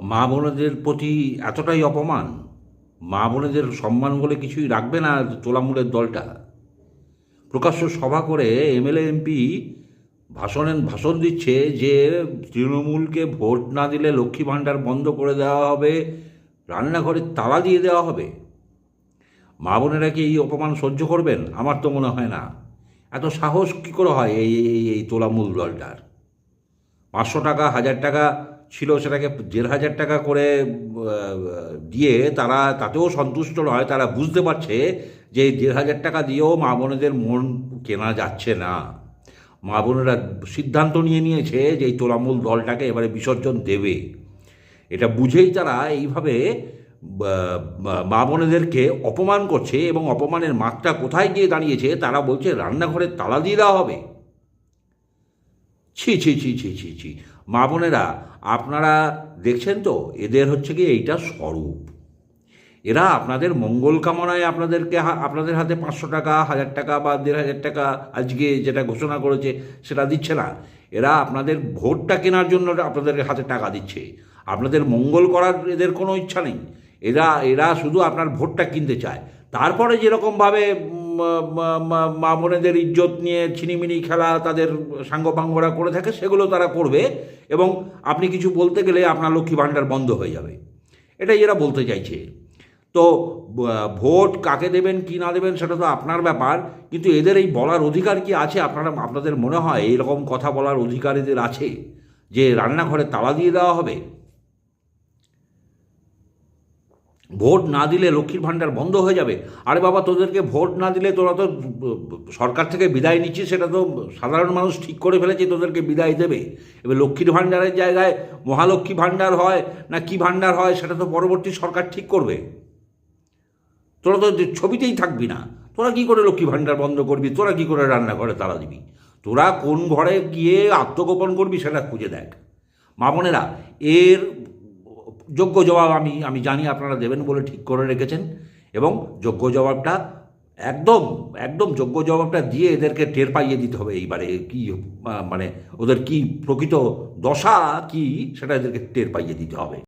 মা বোনেদের প্রতি এতটাই অপমান, মা বোনেদের সম্মান বলে কিছুই রাখবে না তোলামুলের দলটা। প্রকাশ্য সভা করে এমএলএ এমপি ভাষণ দিচ্ছে যে তৃণমূলকে ভোট না দিলে লক্ষ্মী ভাণ্ডার বন্ধ করে দেওয়া হবে, রান্নাঘরে তালা দিয়ে দেওয়া হবে। মা বোনেরা কি এই অপমান সহ্য করবেন? আমার তো মনে হয় না। এত সাহস কী করে হয় এই এই এই তোলামূল দলটার? 500 টাকা 1000 টাকা ছিল, সেটাকে 1500 টাকা করে দিয়ে তারা তাতেও সন্তুষ্ট নয়। তারা বুঝতে পারছে যে এই 1500 টাকা দিয়েও মা বোনেদের মন কেনা যাচ্ছে না। মা বোনেরা সিদ্ধান্ত নিয়ে নিয়েছে যে এই তোলামূল দলটাকে এবারে বিসর্জন দেবে। এটা বুঝেই তারা এইভাবে মা বোনেদেরকে অপমান করছে, এবং অপমানের মাত্রা কোথায় গিয়ে দাঁড়িয়েছে তারা বলছে রান্নাঘরে তালা দিয়ে দেওয়া হবে। ছি ছি ছি ছি ছি ছি। মা বোনেরা, আপনারা দেখছেন তো এদের হচ্ছে কি এইটা স্বরূপ। এরা আপনাদের মঙ্গল কামনায় আপনাদের হাতে 500 টাকা 1000 টাকা বা 1500 টাকা আজকে যেটা ঘোষণা করেছে সেটা দিচ্ছে না। এরা আপনাদের ভোটটা কেনার জন্য আপনাদের হাতে টাকা দিচ্ছে। আপনাদের মঙ্গল করার এদের কোনো ইচ্ছা নেই। এরা শুধু আপনার ভোটটা কিনতে চায়। তারপরে যেরকমভাবে মা বোনেদের ইজ্জত নিয়ে ছিনিমিনি খেলা তাদের সাঙ্গপাঙ্গরা করে থাকে, সেগুলো তারা করবে, এবং আপনি কিছু বলতে গেলে আপনার লক্ষ্মী ভাণ্ডার বন্ধ হয়ে যাবে। এটাই এরা বলতে চাইছে। তো ভোট কাকে দেবেন কি না দেবেন সেটা তো আপনার ব্যাপার, কিন্তু এদের এই বলার অধিকার কি আছে? আপনাদের মনে হয় এইরকম কথা বলার অধিকার এদের আছে যে রান্নাঘরে তালা দিয়ে দেওয়া হবে? ভোট না দিলে লক্ষ্মীর ভাণ্ডার বন্ধ হয়ে যাবে? আরে বাবা, তোদেরকে ভোট না দিলে তোরা তো সরকার থেকে বিদায় নিচ্ছিস, সেটা তো সাধারণ মানুষ ঠিক করে ফেলেছে তোদেরকে বিদায় দেবে। এবার লক্ষ্মীর ভাণ্ডারের জায়গায় মহালক্ষ্মী ভাণ্ডার হয় না কি ভাণ্ডার হয় সেটা তো পরবর্তী সরকার ঠিক করবে। তোরা তো ছবিতেই থাকবি না। তোরা কী করে লক্ষ্মী ভাণ্ডার বন্ধ করবি? তোরা কী করে রান্নাঘরে তালা দিবি? তোরা কোন ঘরে গিয়ে আত্মগোপন করবি সেটা খুঁজে দেখ। মা বোনেরা, এর যোগ্য জবাব আমি জানি আপনারা দেবেন বলে ঠিক করে রেখেছেন, এবং যোগ্য জবাবটা একদম একদম যোগ্য জবাবটা দিয়ে এদেরকে টের পাইয়ে দিতে হবে এইবারে কি মানে ওদের কি প্রকৃত দশা কি সেটা এদেরকে টের পাইয়ে দিতে হবে।